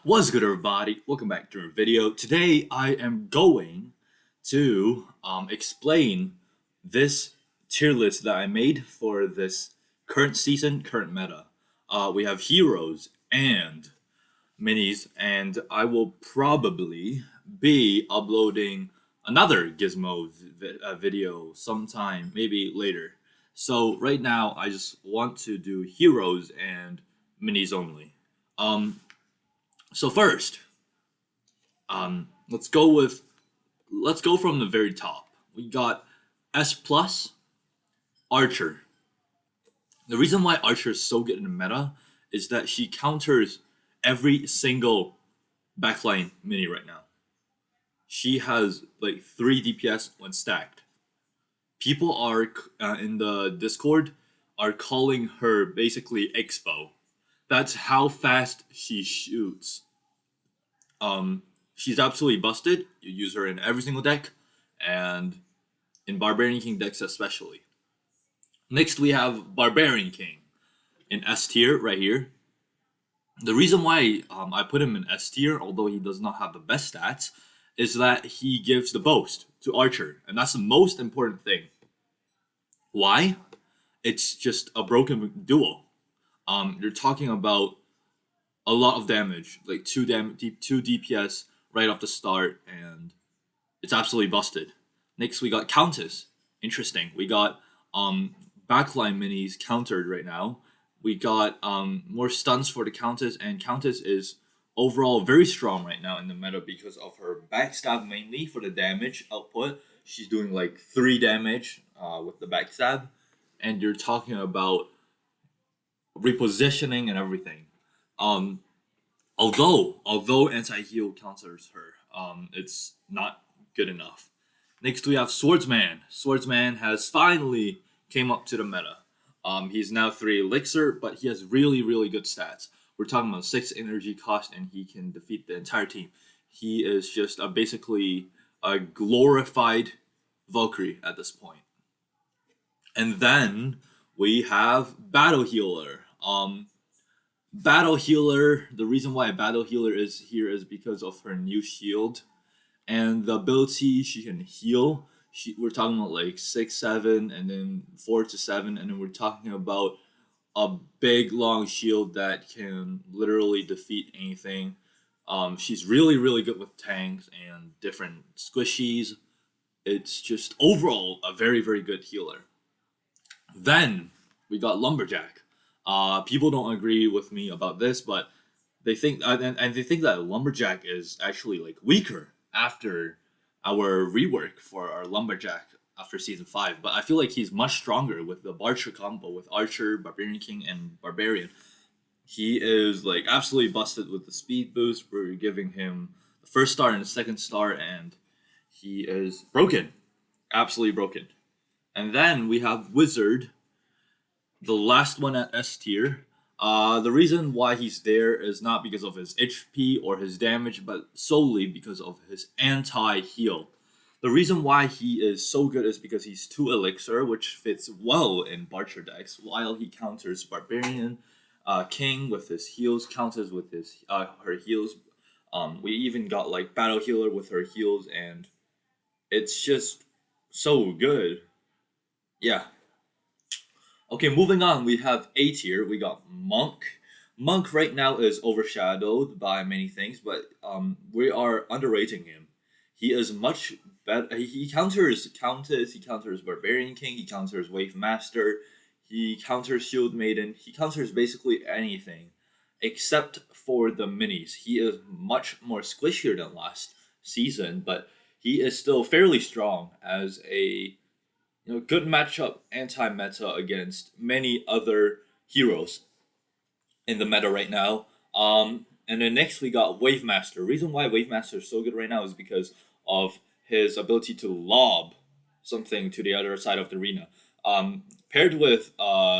What's good, everybody? Welcome back to our video. Today I am going to explain this tier list that I made for this current season, current meta. We have heroes and minis, and I will probably be uploading another Gizmo video sometime, maybe later. So right now I just want to do heroes and minis only. Um, so first, let's go from the very top. We got S plus Archer. The reason why Archer is so good in the meta is that she counters every single backline mini right now. She has like 3 DPS when stacked. People are in the Discord are calling her basically Expo. That's how fast she shoots. She's absolutely busted. You use her in every single deck, and in Barbarian King decks especially. Next, we have Barbarian King in S tier right here. The reason why I put him in S tier, although he does not have the best stats, is that he gives the boast to Archer, and that's the most important thing. Why? It's just a broken duo. You're talking about a lot of damage, like two DPS right off the start, and it's absolutely busted. Next, we got Countess. Interesting. We got backline minis countered right now. We got more stuns for the Countess, and Countess is overall very strong right now in the meta because of her backstab mainly for the damage output. She's doing like 3 damage with the backstab, and you're talking about repositioning and everything. Um, although anti-heal counters her, it's not good enough. Next we have Swordsman. Swordsman has finally came up to the meta. He's now 3 elixir, but he has really good stats. We're talking about 6 energy cost, and he can defeat the entire team. He is just basically a glorified Valkyrie at this point. And then we have Battle Healer. Battle Healer, the reason why Battle Healer is here is because of her new shield and the ability she can heal. We're talking about like 6, 7, and then 4 to 7, and then we're talking about a big long shield that can literally defeat anything. She's really good with tanks and different squishies. It's just overall a very good healer. Then we got Lumberjack. People don't agree with me about this, but they think and they think that Lumberjack is actually like weaker after our rework for our Lumberjack after season 5. But I feel like he's much stronger with the Archer combo with Archer, Barbarian King, and Barbarian. He is like absolutely busted with the speed boost. We're giving him the first star and the second star, and he is broken, absolutely broken. And then we have Wizard, the last one at S tier. The reason why he's there is not because of his HP or his damage, but solely because of his anti-heal. The reason why he is so good is because he's 2 elixir, which fits well in Barcher decks, while he counters Barbarian King with his heals, counters with his her heals. We even got like Battle Healer with her heals, and it's just so good. Yeah. Okay, moving on, we have A tier. We got Monk. Monk right now is overshadowed by many things, but we are underrating him. He is much better. He counters Countess, he counters Barbarian King, he counters Wave Master, he counters Shield Maiden, he counters basically anything except for the minis. He is much more squishier than last season, but he is still fairly strong as a good matchup anti-meta against many other heroes in the meta right now. And then next we got Wave Master. Reason why Wave Master is so good right now is because of his ability to lob something to the other side of the arena. Paired with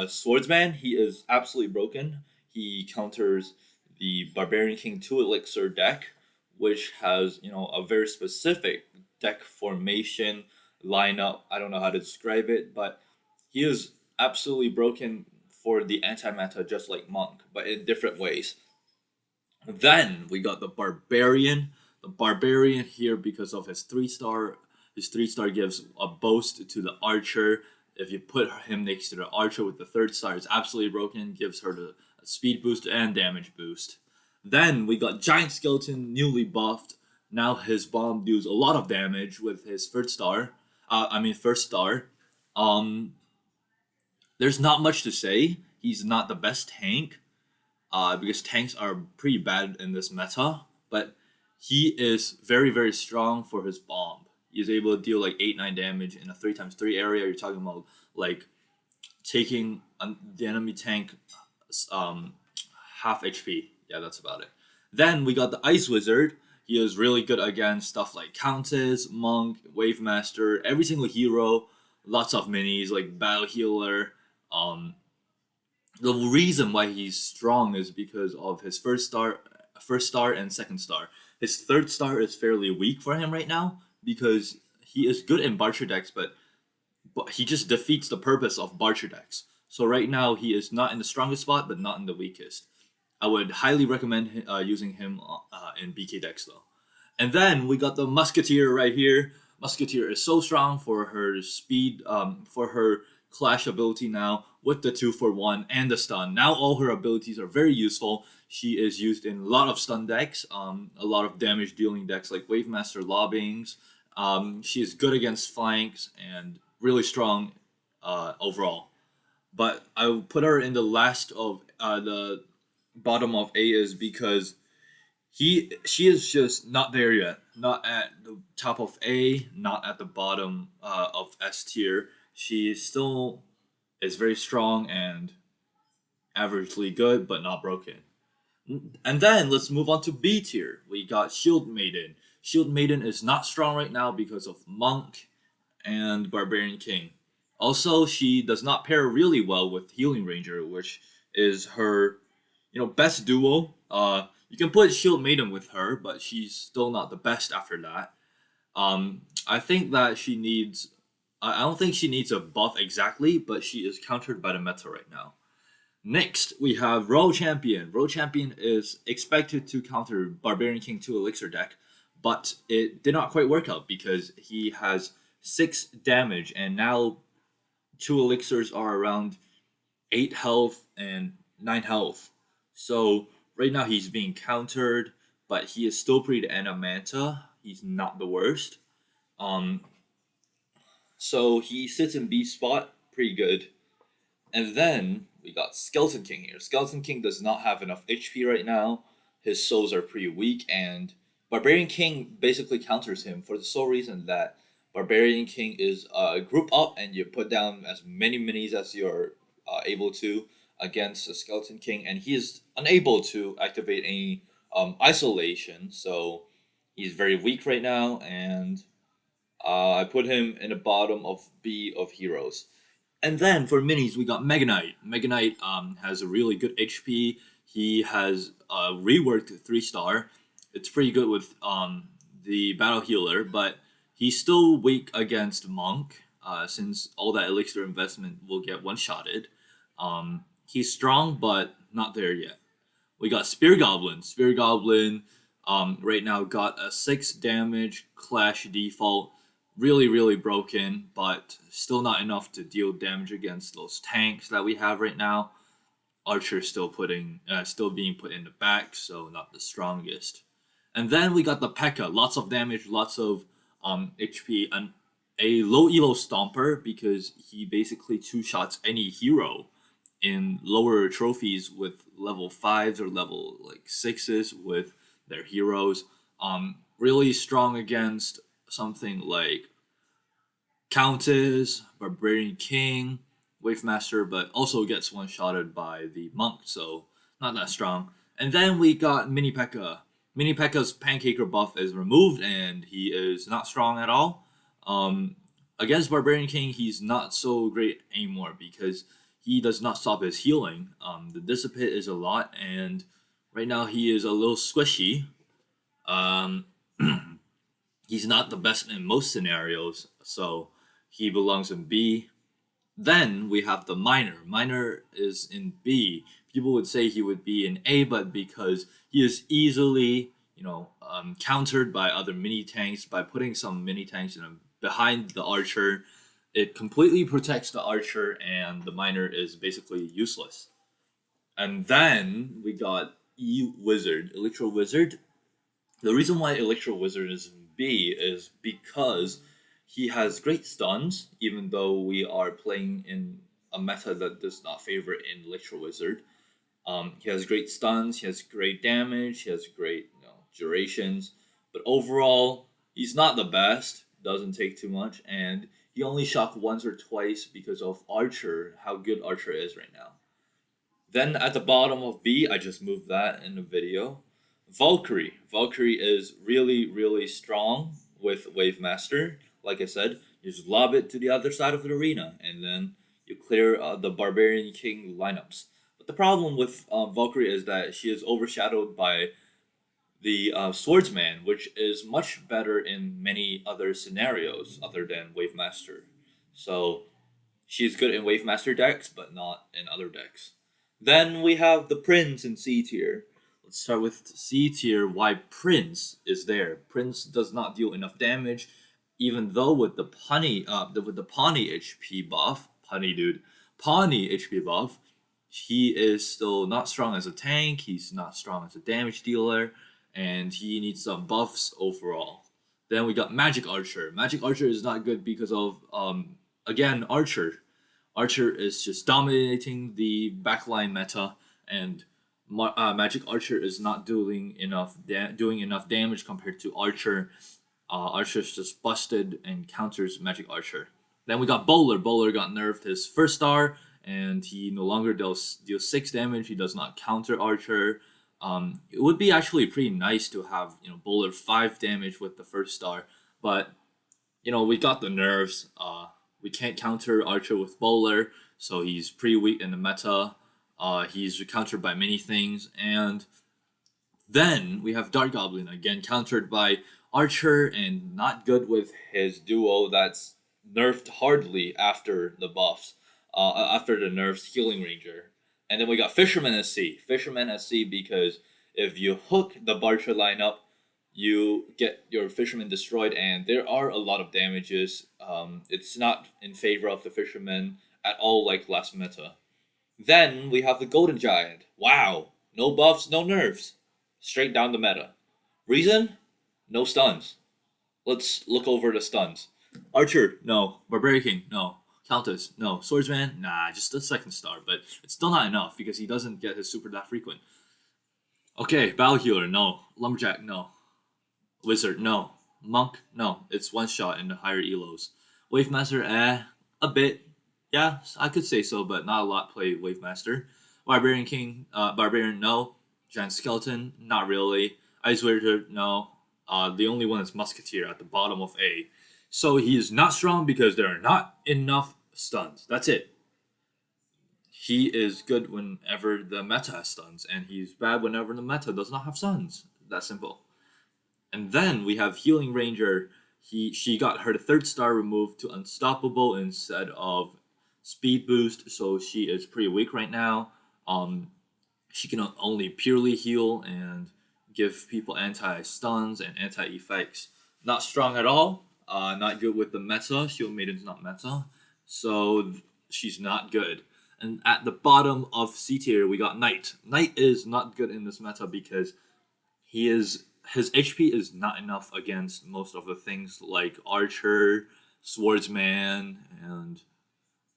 Swordsman, he is absolutely broken. He counters the Barbarian King 2 Elixir deck, which has a very specific deck formation lineup. I don't know how to describe it, but he is absolutely broken for the anti-meta, just like Monk, but in different ways. Then we got the Barbarian. The Barbarian here because of his 3 star. His 3 star gives a boost to the Archer. If you put him next to the Archer with the 3rd star, it's absolutely broken. Gives her the speed boost and damage boost. Then we got Giant Skeleton, newly buffed. Now his bomb deals a lot of damage with his first star. First star. Um, there's not much to say. He's not the best tank, because tanks are pretty bad in this meta. But he is very very strong for his bomb. He's able to deal like 8-9 damage in a 3x3 area. You're talking about like taking the enemy tank um, half HP. Yeah, that's about it. Then we got the Ice Wizard. He is really good against stuff like Countess, Monk, Wave Master, every single hero. Lots of minis like Battle Healer. Um, the reason why he's strong is because of his first star and second star. His 3rd star is fairly weak for him right now because he is good in Barcher decks, but he just defeats the purpose of Barcher decks. So right now he is not in the strongest spot, but not in the weakest. I would highly recommend using him in BK decks though. And then we got the Musketeer right here. Musketeer is so strong for her speed, for her Clash ability now with the 2-for-1 and the stun. Now all her abilities are very useful. She is used in a lot of stun decks, a lot of damage dealing decks like Wave Master Lobbings. She is good against flanks and really strong overall. But I will put her in the last of the bottom of A is because she is just not there yet. Not at the top of A, not at the bottom of S tier. She still is very strong and averagely good, but not broken. And then let's move on to B tier. We got Shield Maiden. Shield Maiden is not strong right now because of Monk and Barbarian King. Also, she does not pair really well with Healing Ranger, which is her, best duo. You can put Shield Maiden with her, but she's still not the best after that. I think that she needs. I don't think she needs a buff exactly, but she is countered by the meta right now. Next, we have Royal Champion. Royal Champion is expected to counter Barbarian King 2 Elixir deck, but it did not quite work out because he has 6 damage, and now 2 Elixirs are around 8 health and 9 health. So right now he's being countered, but he is still pretty Anamanta. He's not the worst. Um, so he sits in B spot, pretty good. And then we got Skeleton King here. Skeleton King does not have enough HP right now. His souls are pretty weak, and Barbarian King basically counters him for the sole reason that Barbarian King is group up and you put down as many minis as you're able to against the Skeleton King, and he is unable to activate any isolation, so he's very weak right now, and I put him in the bottom of B of heroes. And then for minis, we got Mega Knight. Mega Knight has a really good HP. He has reworked 3 star. It's pretty good with the battle healer, but he's still weak against Monk, since all that elixir investment will get one-shotted. He's strong, but not there yet. We got Spear Goblin. Spear Goblin right now got a 6 damage Clash default. Really, really broken, but still not enough to deal damage against those tanks that we have right now. Archer still being put in the back, so not the strongest. And then we got the P.E.K.K.A. Lots of damage, lots of HP, and a low elo stomper because he basically 2 shots any hero in lower trophies with level 5s or level like 6s with their heroes. Really strong against something like Countess, Barbarian King, Wave Master, but also gets one-shotted by the Monk, so not that strong. And then we got Mini P.E.K.K.A. Mini P.E.K.K.A.'s Pancaker buff is removed, and he is not strong at all. Against Barbarian King, he's not so great anymore because he does not stop his healing. The Dissipate is a lot, and right now he is a little squishy. Um, he's not the best in most scenarios, so he belongs in B. Then we have the Miner. Miner is in B. People would say he would be in A, but because he is easily, countered by other mini tanks by putting some mini tanks behind the archer, it completely protects the archer, and the Miner is basically useless. And then we got Wizard, Electro Wizard. The reason why Electro Wizard is in B is because he has great stuns, even though we are playing in a meta that does not favor in Electro Wizard. He has great stuns, he has great damage, he has great durations, but overall, he's not the best, doesn't take too much, and he only shocked once or twice because of Archer, how good Archer is right now. Then at the bottom of B, I just moved that in the video. Valkyrie. Valkyrie is really, really strong with Wave Master. Like I said, you just lob it to the other side of the arena, and then you clear the Barbarian King lineups. But the problem with Valkyrie is that she is overshadowed by the Swordsman, which is much better in many other scenarios other than Wave Master. So she's good in Wave Master decks, but not in other decks. Then we have the Prince in C tier. Let's start with C tier. Why Prince is there? Prince does not deal enough damage, even though with the Pawnee HP buff, Pawnee HP buff, he is still not strong as a tank. He's not strong as a damage dealer, and he needs some buffs overall. Then we got Magic Archer. Magic Archer is not good because of again Archer. Archer is just dominating the backline meta, and Magic Archer is not doing enough damage compared to Archer. Archer's just busted and counters Magic Archer. Then we got Bowler. Bowler got nerfed his first star, and he no longer deals 6 damage. He does not counter Archer. It would be actually pretty nice to have Bowler 5 damage with the first star, but we got the nerfs. We can't counter Archer with Bowler, so he's pretty weak in the meta. He's countered by many things, and then we have Dark Goblin, again countered by Archer and not good with his duo that's nerfed hardly after the buffs, after the nerfs Healing Ranger. And then we got Fisherman SC. Fisherman SC because if you hook the Barcher lineup, you get your Fisherman destroyed, and there are a lot of damages. It's not in favor of the Fisherman at all like last meta. Then we have the Golden Giant. Wow, no buffs, no nerfs. Straight down the meta. Reason? No stuns. Let's look over the stuns. Archer, no. Barbarian King, no. Countess, no. Swordsman, nah, just a second star, but it's still not enough because he doesn't get his super that frequent. Okay, Battle Healer, no. Lumberjack, no. Wizard, no. Monk, no. It's one shot in the higher elos. Wave Master, a bit. Yeah, I could say so, but not a lot play Wave Master. Barbarian King, Barbarian, no. Giant Skeleton, not really. Ice Wizard, no. The only one is Musketeer at the bottom of A. So he is not strong because there are not enough stuns. That's it. He is good whenever the meta has stuns, and he's bad whenever the meta does not have stuns. That simple. And then we have Healing Ranger. She got her third star removed to Unstoppable instead of Speed Boost, so she is pretty weak right now. She can only purely heal and give people anti-stuns and anti-effects. Not strong at all. Not good with the meta. Shield Maiden's not meta, so she's not good. And at the bottom of C tier, we got Knight. Knight is not good in this meta because his HP is not enough against most of the things like Archer, Swordsman, and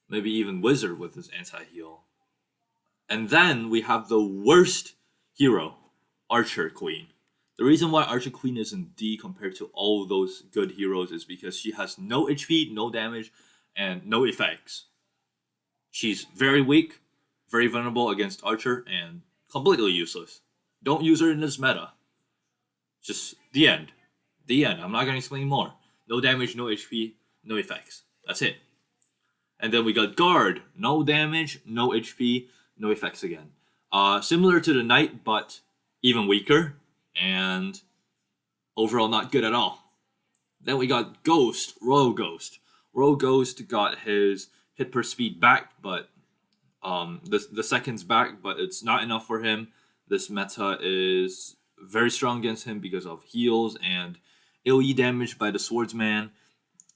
maybe even Wizard with his anti-heal. And then we have the worst hero, Archer Queen. The reason why Archer Queen is in D compared to all those good heroes is because she has no HP, no damage, and no effects. She's very weak, very vulnerable against Archer, and completely useless. Don't use her in this meta. Just the end. The end. I'm not going to explain more. No damage, no HP, no effects. That's it. And then we got Guard. No damage, no HP, no effects again. Similar to the Knight, but even weaker. And overall not good at all. Then we got Ghost, Royal Ghost. Royal Ghost got his hit per speed back, but the seconds back, but it's not enough for him. This meta is very strong against him because of heals and AoE damage by the swordsman,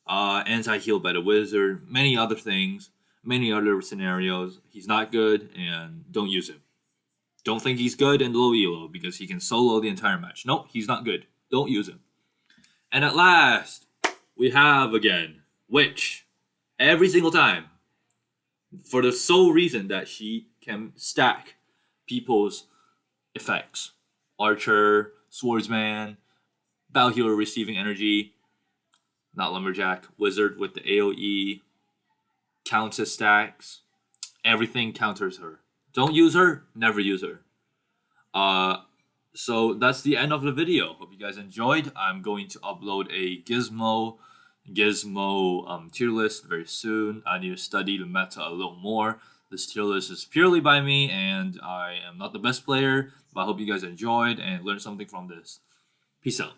anti-heal by the wizard, many other things, many other scenarios. He's not good, and don't use him. Don't think he's good in low elo because he can solo the entire match. Nope, he's not good. Don't use him. And at last, we have again Witch. Every single time. For the sole reason that she can stack people's effects. Archer, Swordsman, Battle Healer receiving energy, not Lumberjack, Wizard with the AoE, counter stacks. Everything counters her. Don't use her, never use her. So that's the end of the video. Hope you guys enjoyed. I'm going to upload a Gizmo tier list very soon. I need to study the meta a little more. This tier list is purely by me, and I am not the best player, but I hope you guys enjoyed and learned something from this. Peace out.